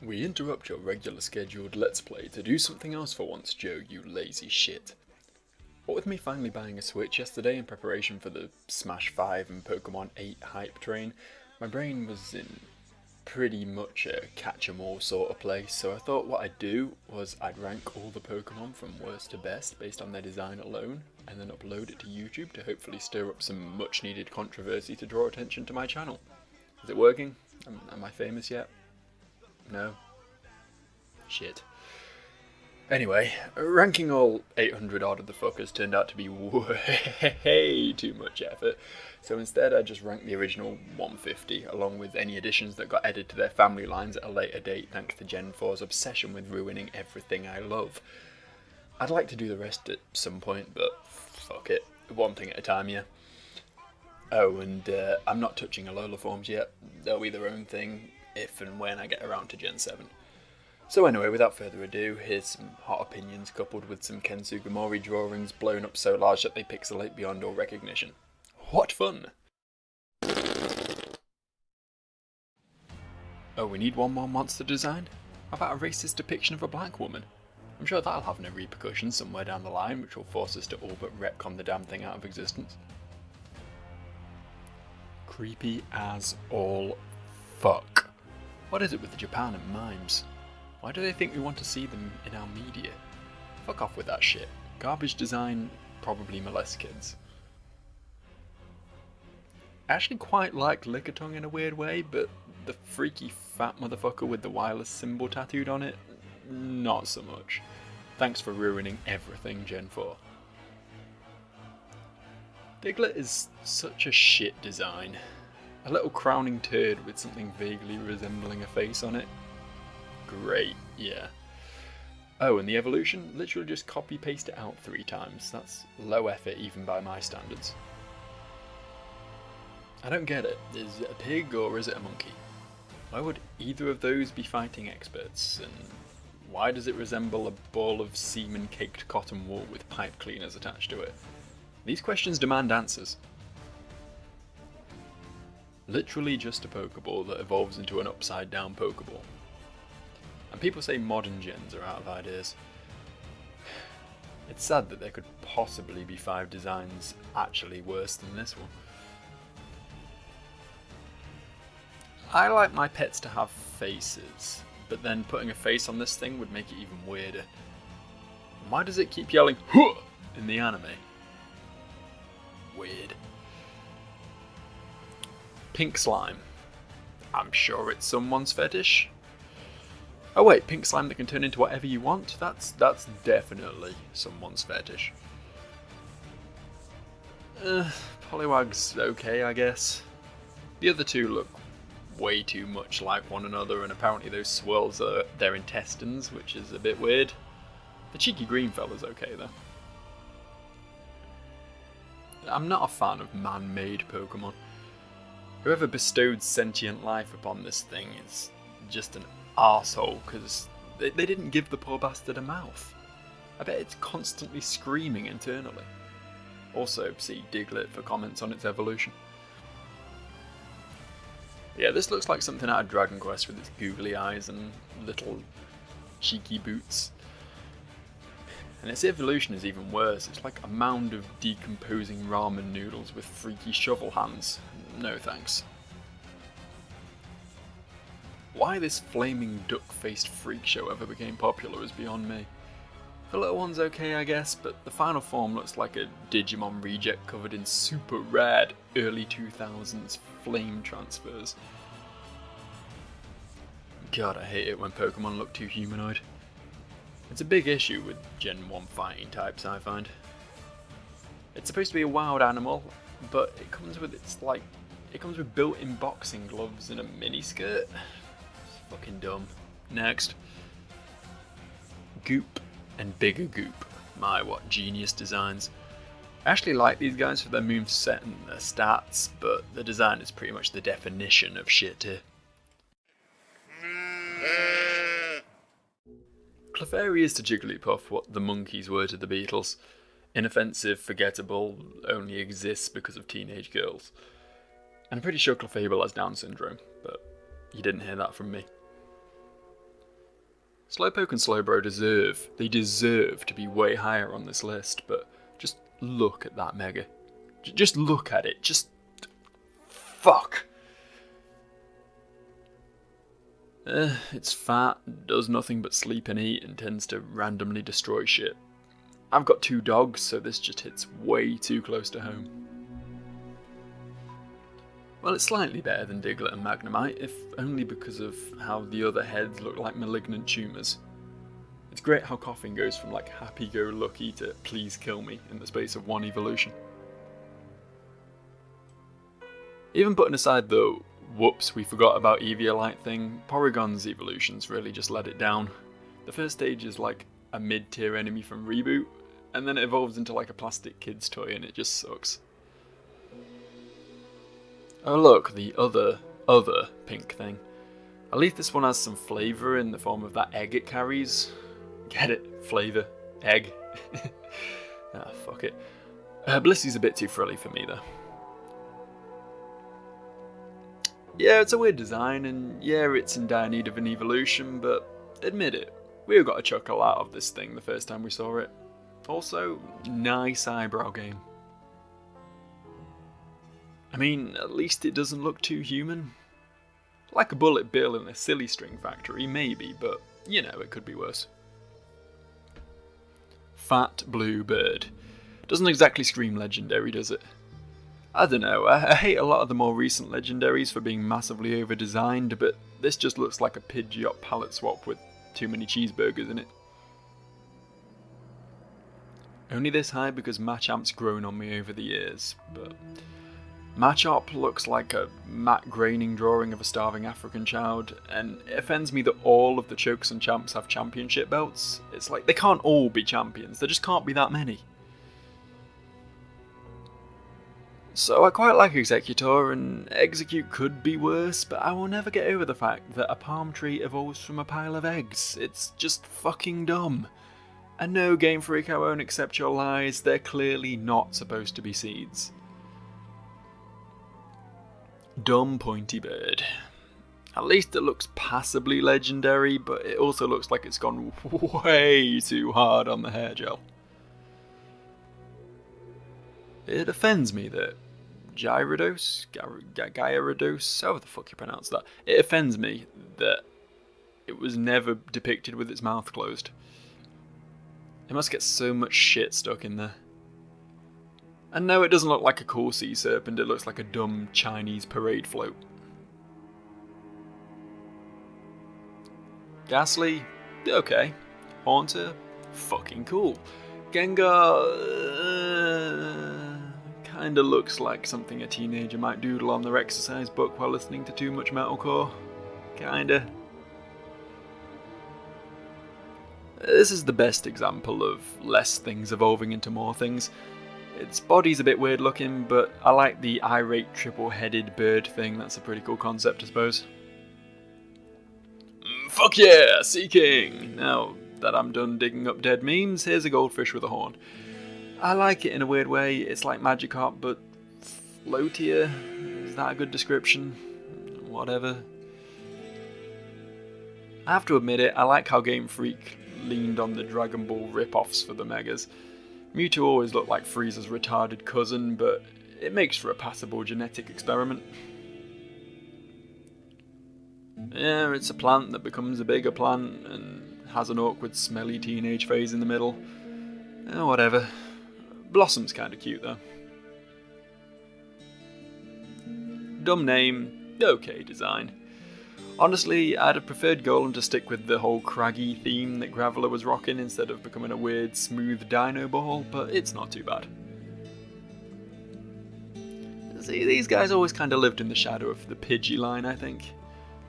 We interrupt your regular scheduled Let's Play to do something else for once, Joe, you lazy shit. What with me finally buying a Switch yesterday in preparation for the Smash 5 and Pokemon 8 hype train, my brain was in pretty much a catch-em-all sort of place, so I thought what I'd do was I'd rank all the Pokemon from worst to best based on their design alone, and then upload it to YouTube to hopefully stir up some much needed controversy to draw attention to my channel. Is it working? Am I famous yet? No? Shit. Anyway, ranking all 800 odd of the fuckers turned out to be way too much effort, so instead I just ranked the original 150, along with any additions that got added to their family lines at a later date thanks to Gen 4's obsession with ruining everything I love. I'd like to do the rest at some point, but fuck it, one thing at a time, yeah. Oh, and I'm not touching Alola forms yet, they'll be their own thing if and when I get around to Gen 7. So anyway, without further ado, here's some hot opinions coupled with some Ken Sugimori drawings blown up so large that they pixelate beyond all recognition. What fun! Oh, we need one more monster design? How about a racist depiction of a black woman? I'm sure that'll have no repercussions somewhere down the line, which will force us to all but retcon the damn thing out of existence. Creepy as all fuck. What is it with Japan and mimes? Why do they think we want to see them in our media? Fuck off with that shit. Garbage design probably molests kids. I actually quite like Lickitung in a weird way, but the freaky fat motherfucker with the wireless symbol tattooed on it, not so much. Thanks for ruining everything, Gen 4. Diglett is such a shit design. A little crowning turd with something vaguely resembling a face on it. Great, yeah. Oh, and the evolution? Literally just copy-paste it out 3 times. That's low effort even by my standards. I don't get it. Is it a pig or is it a monkey? Why would either of those be fighting experts? And why does it resemble a ball of semen-caked cotton wool with pipe cleaners attached to it? These questions demand answers. Literally just a Pokeball that evolves into an upside-down Pokeball. And people say modern gens are out of ideas. It's sad that there could possibly be 5 designs actually worse than this one. I like my pets to have faces, but then putting a face on this thing would make it even weirder. Why does it keep yelling "Huh!" in the anime? Weird. Pink slime. I'm sure it's someone's fetish. Oh wait, pink slime that can turn into whatever you want? That's definitely someone's fetish. Poliwag's okay, I guess. The other two look way too much like one another, and apparently those swirls are their intestines, which is a bit weird. The cheeky green fella's okay though. I'm not a fan of man-made Pokemon. Whoever bestowed sentient life upon this thing is just an arsehole, because they didn't give the poor bastard a mouth. I bet it's constantly screaming internally. Also, see Diglett for comments on its evolution. Yeah, this looks like something out of Dragon Quest with its googly eyes and little cheeky boots. And its evolution is even worse. It's like a mound of decomposing ramen noodles with freaky shovel hands. No thanks. Why this flaming duck-faced freak show ever became popular is beyond me. The little one's okay, I guess, but the final form looks like a Digimon reject covered in super rad early 2000s flame transfers. God, I hate it when Pokemon look too humanoid. It's a big issue with Gen 1 fighting types, I find. It's supposed to be a wild animal, but it comes with built-in boxing gloves and a miniskirt. It's fucking dumb. Next. Goop and Bigger Goop. My, what genius designs. I actually like these guys for their moveset and their stats, but the design is pretty much the definition of shit here. Clefairy is to Jigglypuff what the monkeys were to the Beatles. Inoffensive, forgettable, only exists because of teenage girls. I'm pretty sure Clefable has Down syndrome, but you didn't hear that from me. Slowpoke and Slowbro deserve to be way higher on this list, but just look at that Mega. Just look at it, just... fuck! It's fat, does nothing but sleep and eat, and tends to randomly destroy shit. I've got 2 dogs, so this just hits way too close to home. Well, it's slightly better than Diglett and Magnemite, if only because of how the other heads look like malignant tumours. It's great how Koffing goes from like happy-go-lucky to please kill me in the space of one evolution. Even putting aside the whoops we forgot about Eviolite thing, Porygon's evolutions really just let it down. The first stage is like a mid-tier enemy from Reboot, and then it evolves into like a plastic kid's toy and it just sucks. Oh look, the other pink thing. At least this one has some flavour in the form of that egg it carries. Get it? Flavour. Egg. Ah, fuck it. Blissey's a bit too frilly for me though. Yeah, it's a weird design, and yeah, it's in dire need of an evolution, but admit it, we all got a chuckle out of this thing the first time we saw it. Also, nice eyebrow game. I mean, at least it doesn't look too human. Like a bullet bill in a silly string factory, maybe, but you know, it could be worse. Fat blue bird. Doesn't exactly scream legendary, does it? I don't know, I hate a lot of the more recent legendaries for being massively over-designed, but this just looks like a Pidgeot palette swap with too many cheeseburgers in it. Only this high because Machamp's grown on me over the years, but Machop looks like a matte graining drawing of a starving African child, and it offends me that all of the Chokes and Champs have championship belts. It's like, they can't all be champions, there just can't be that many. So I quite like Executor, and Execute could be worse, but I will never get over the fact that a palm tree evolves from a pile of eggs. It's just fucking dumb. And no, Game Freak, I won't accept your lies, they're clearly not supposed to be seeds. Dumb pointy bird. At least it looks passably legendary, but it also looks like it's gone way too hard on the hair gel. It offends me that Gyarados, however the fuck you pronounce that, it offends me that it was never depicted with its mouth closed. It must get so much shit stuck in there. And no, it doesn't look like a cool sea serpent, it looks like a dumb Chinese parade float. Ghastly, okay. Haunter, fucking cool. Gengar, kinda looks like something a teenager might doodle on their exercise book while listening to too much metalcore. Kinda. This is the best example of less things evolving into more things. Its body's a bit weird looking, but I like the irate triple-headed bird thing. That's a pretty cool concept, I suppose. Fuck yeah, Seaking! Now that I'm done digging up dead memes, here's a goldfish with a horn. I like it in a weird way. It's like Magikarp, but floatier. Is that a good description? Whatever. I have to admit it, I like how Game Freak leaned on the Dragon Ball rip-offs for the Megas. Mewtwo always looked like Frieza's retarded cousin, but it makes for a passable genetic experiment. Yeah, it's a plant that becomes a bigger plant and has an awkward smelly teenage phase in the middle. Whatever. Blossom's kinda cute though. Dumb name, okay design. Honestly, I'd have preferred Golem to stick with the whole craggy theme that Graveler was rocking instead of becoming a weird, smooth dino ball, but it's not too bad. See, these guys always kind of lived in the shadow of the Pidgey line, I think.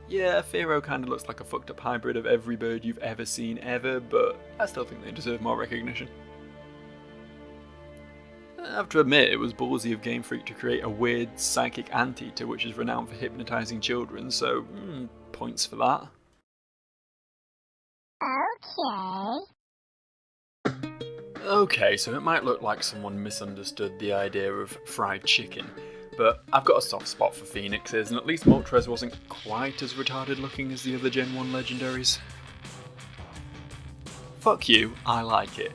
Yeah, Fearow kind of looks like a fucked up hybrid of every bird you've ever seen ever, but I still think they deserve more recognition. I have to admit, it was ballsy of Game Freak to create a weird psychic anteater which is renowned for hypnotising children, so points for that. Okay, so it might look like someone misunderstood the idea of fried chicken, but I've got a soft spot for phoenixes, and at least Moltres wasn't quite as retarded looking as the other Gen 1 legendaries. Fuck you, I like it.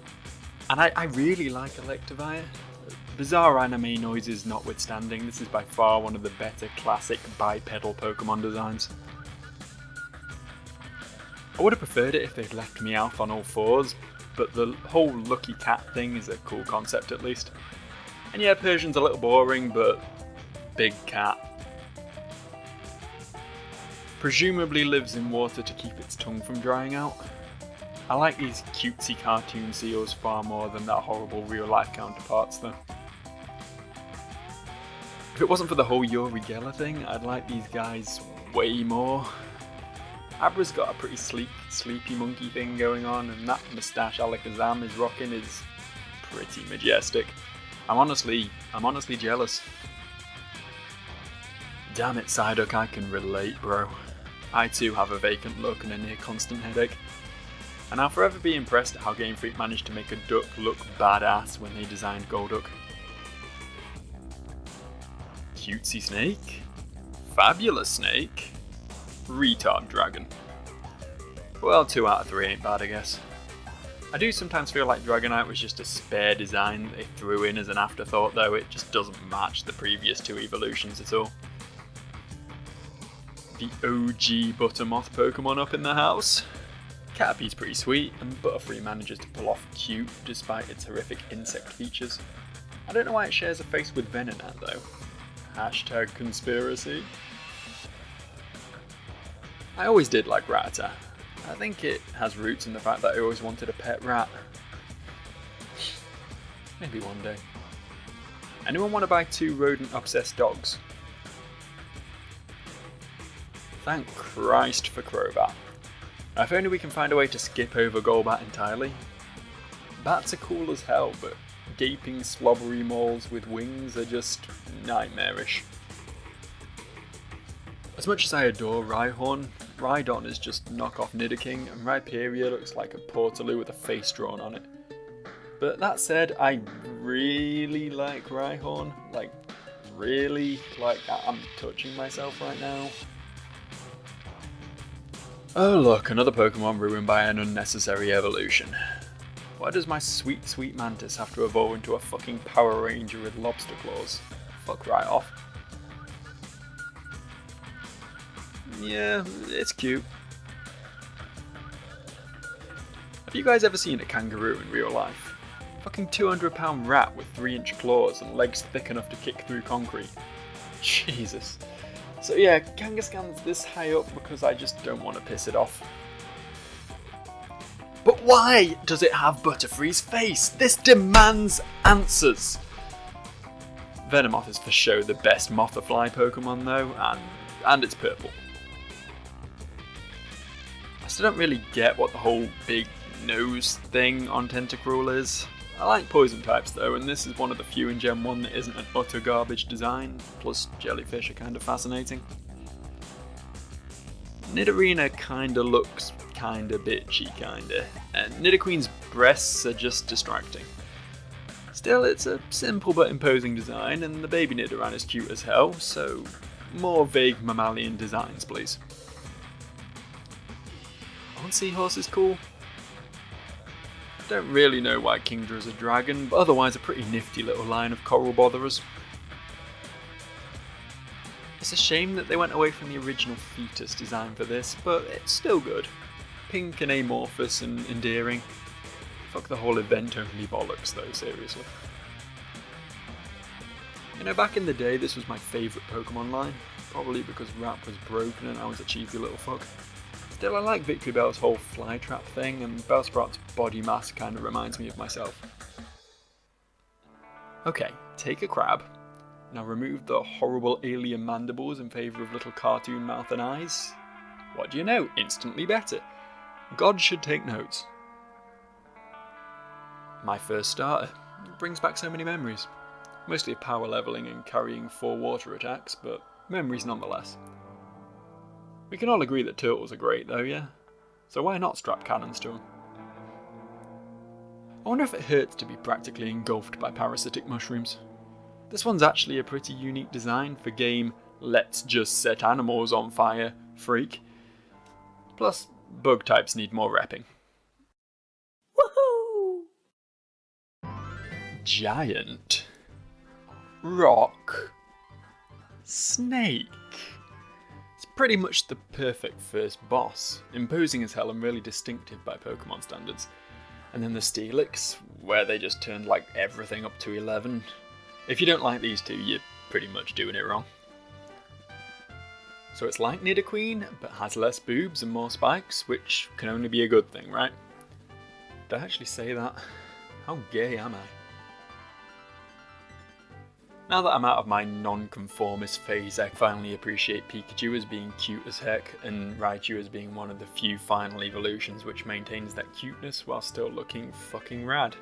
And I really like Electivire. Bizarre anime noises notwithstanding, this is by far one of the better classic bipedal Pokemon designs. I would have preferred it if they'd left Meowth on all fours, but the whole lucky cat thing is a cool concept at least. And yeah, Persian's a little boring, but big cat. Presumably lives in water to keep its tongue from drying out. I like these cutesy cartoon seals far more than their horrible real life counterparts though. If it wasn't for the whole Yuri Geller thing, I'd like these guys way more. Abra's got a pretty sleek, sleepy monkey thing going on, and that moustache Alakazam is rocking is pretty majestic. I'm honestly jealous. Damn it, Psyduck, I can relate, bro. I too have a vacant look and a near constant headache. And I'll forever be impressed at how Game Freak managed to make a duck look badass when they designed Golduck. Cutesy snake, fabulous snake, retard dragon. Well, 2 out of 3 ain't bad, I guess. I do sometimes feel like Dragonite was just a spare design that they threw in as an afterthought though, it just doesn't match the previous 2 evolutions at all. The OG Buttermoth Pokemon up in the house. Caterpie's pretty sweet, and Butterfree manages to pull off cute despite its horrific insect features. I don't know why it shares a face with Venonat though. Hashtag conspiracy. I always did like Rattata. I think it has roots in the fact that I always wanted a pet rat. Maybe one day. Anyone want to buy 2 rodent-obsessed dogs? Thank Christ for Crobat. If only we can find a way to skip over Golbat entirely. Bats are cool as hell, but gaping slobbery moles with wings are just nightmarish. As much as I adore Rhyhorn, Rhydon is just knockoff Nidoking, and Rhyperior looks like a Portaloo with a face drawn on it. But that said, I really like Rhyhorn. Like, really? Like, I'm touching myself right now. Oh look, another Pokemon ruined by an unnecessary evolution. Why does my sweet, sweet Mantis have to evolve into a fucking Power Ranger with lobster claws? Fuck right off. Yeah, it's cute. Have you guys ever seen a kangaroo in real life? Fucking 200-pound rat with 3-inch claws and legs thick enough to kick through concrete. Jesus. So yeah, Kangaskhan's this high up because I just don't want to piss it off. But why does it have Butterfree's face? This demands answers! Venomoth is for sure the best Mothafly Pokemon though, and it's purple. I still don't really get what the whole big nose thing on Tentacruel is. I like poison types though, and this is one of the few in Gen 1 that isn't an utter garbage design, plus jellyfish are kind of fascinating. Nidorina kinda looks kinda bitchy kinda, and Nidoqueen's breasts are just distracting. Still, it's a simple but imposing design, and the baby Nidoran is cute as hell, so more vague mammalian designs please. Aren't seahorses cool? I don't really know why Kingdra's a dragon, but otherwise a pretty nifty little line of coral botherers. It's a shame that they went away from the original fetus design for this, but it's still good. Pink and amorphous and endearing. Fuck the whole event only bollocks though, seriously. You know, back in the day this was my favourite Pokemon line, probably because Rap was broken and I was a cheesy little fuck. Still, I like Victreebel's whole flytrap thing, and Bellsprout's body mass kind of reminds me of myself. Okay, take a crab. Now remove the horrible alien mandibles in favour of little cartoon mouth and eyes. What do you know? Instantly better. God should take notes. My first starter. It brings back so many memories. Mostly of power levelling and carrying 4 water attacks, but memories nonetheless. We can all agree that turtles are great though, yeah? So why not strap cannons to them? I wonder if it hurts to be practically engulfed by parasitic mushrooms. This one's actually a pretty unique design for game let's just set animals on fire freak. Plus, bug types need more repping. giant rock snake. It's pretty much the perfect first boss, imposing as hell and really distinctive by Pokemon standards. And then the Steelix, where they just turned like everything up to 11. If you don't like these two, you're pretty much doing it wrong. So it's like Nidoqueen, but has less boobs and more spikes, which can only be a good thing, right? Did I actually say that? How gay am I? Now that I'm out of my non-conformist phase, I finally appreciate Pikachu as being cute as heck, and Raichu as being one of the few final evolutions which maintains that cuteness while still looking fucking rad.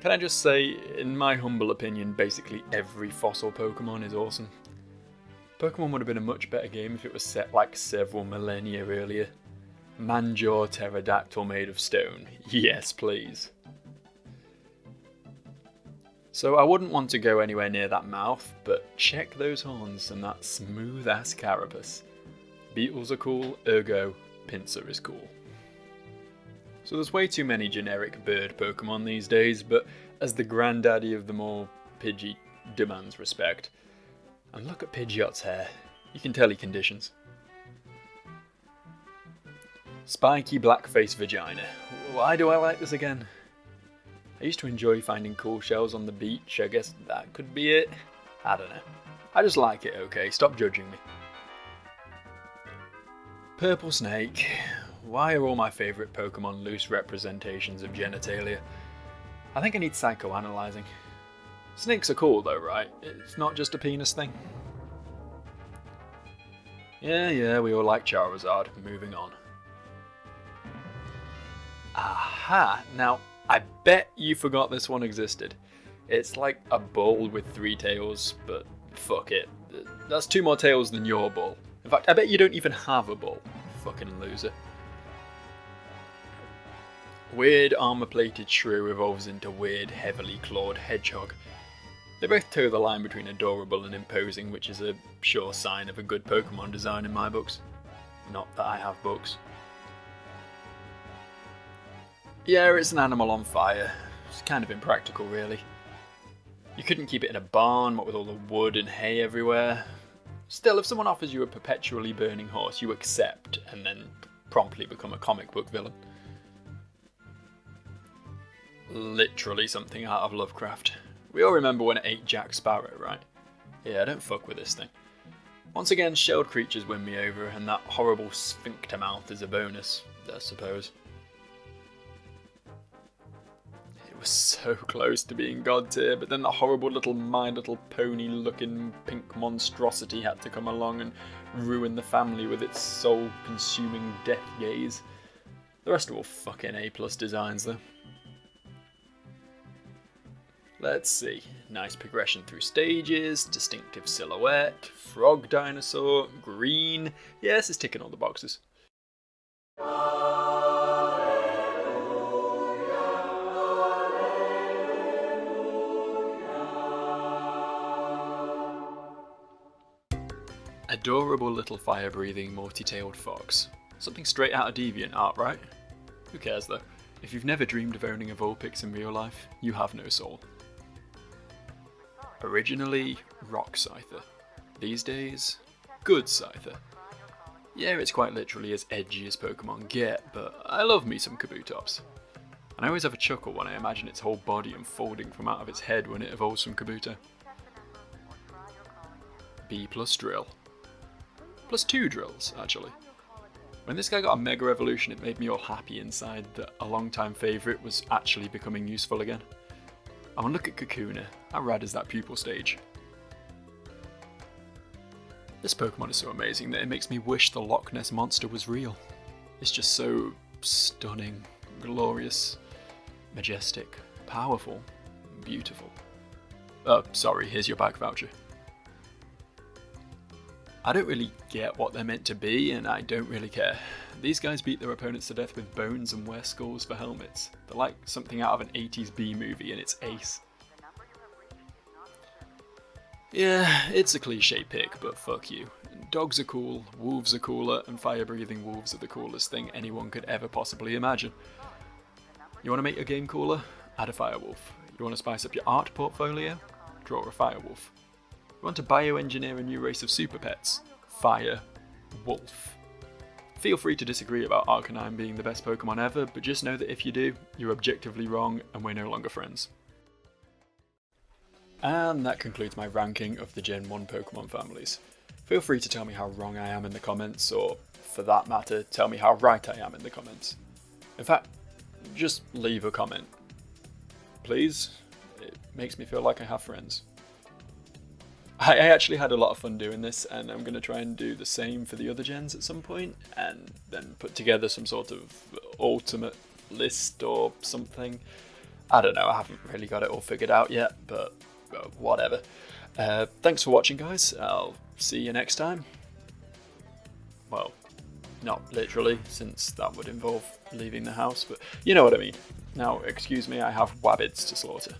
Can I just say, in my humble opinion, basically every fossil Pokemon is awesome. Pokemon would have been a much better game if it was set like several millennia earlier. Manjaw pterodactyl made of stone. Yes, please. So I wouldn't want to go anywhere near that mouth, but check those horns and that smooth-ass carapace. Beetles are cool, ergo, Pinsir is cool. So there's way too many generic bird Pokemon these days, but as the granddaddy of them all, Pidgey demands respect. And look at Pidgeot's hair. You can tell he conditions. Spiky blackface vagina. Why do I like this again? I used to enjoy finding cool shells on the beach. I guess that could be it. I don't know. I just like it, okay? Stop judging me. Purple Snake. Why are all my favourite Pokemon loose representations of genitalia? I think I need psychoanalyzing. Snakes are cool though, right? It's not just a penis thing. Yeah, we all like Charizard. Moving on. Aha! Now, I bet you forgot this one existed. It's like a bull with 3 tails, but fuck it. That's 2 more tails than your bull. In fact, I bet you don't even have a bull. Fucking loser. Weird armor-plated shrew evolves into weird, heavily clawed hedgehog. They both toe the line between adorable and imposing, which is a sure sign of a good Pokemon design in my books. Not that I have books. Yeah, it's an animal on fire. It's kind of impractical, really. You couldn't keep it in a barn, what with all the wood and hay everywhere. Still, if someone offers you a perpetually burning horse, you accept, and then promptly become a comic book villain. Literally something out of Lovecraft. We all remember when it ate Jack Sparrow, right? Yeah, don't fuck with this thing. Once again, shelled creatures win me over, and that horrible sphincter mouth is a bonus, I suppose. It was so close to being god tier, but then the horrible little My Little Pony looking pink monstrosity had to come along and ruin the family with its soul-consuming death gaze. The rest are all fucking A+ designs though. Let's see. Nice progression through stages, distinctive silhouette, frog dinosaur, green. Yes, it's ticking all the boxes. Adorable little fire-breathing, multi-tailed fox. Something straight out of DeviantArt, right? Who cares though? If you've never dreamed of owning a Vulpix in real life, you have no soul. Originally, Rock Scyther. These days, Good Scyther. Yeah, it's quite literally as edgy as Pokemon get, but I love me some Kabutops. And I always have a chuckle when I imagine its whole body unfolding from out of its head when it evolves from Kabuto. B+ drill. +2 drills, actually. When this guy got a Mega Evolution, it made me all happy inside that a long-time favourite was actually becoming useful again. I mean, look at Kakuna. How rad is that pupil stage? This Pokemon is so amazing that it makes me wish the Loch Ness Monster was real. It's just so stunning, glorious, majestic, powerful, beautiful. Sorry, here's your bag voucher. I don't really get what they're meant to be, and I don't really care. These guys beat their opponents to death with bones and wear skulls for helmets. They're like something out of an 80s B movie, and it's ace. Yeah, it's a cliche pick, but fuck you. Dogs are cool, wolves are cooler, and fire-breathing wolves are the coolest thing anyone could ever possibly imagine. You want to make your game cooler? Add a firewolf. You want to spice up your art portfolio? Draw a firewolf. You want to bioengineer a new race of super pets? Fire Wolf. Feel free to disagree about Arcanine being the best Pokemon ever, but just know that if you do, you're objectively wrong and we're no longer friends. And that concludes my ranking of the Gen 1 Pokemon families. Feel free to tell me how wrong I am in the comments, or for that matter, tell me how right I am in the comments. In fact, just leave a comment. Please? It makes me feel like I have friends. I actually had a lot of fun doing this, and I'm going to try and do the same for the other gens at some point, and then put together some sort of ultimate list or something. I don't know, I haven't really got it all figured out yet, but whatever. Thanks for watching, guys. I'll see you next time. Well, not literally, since that would involve leaving the house, but you know what I mean. Now, excuse me, I have Wabbids to slaughter.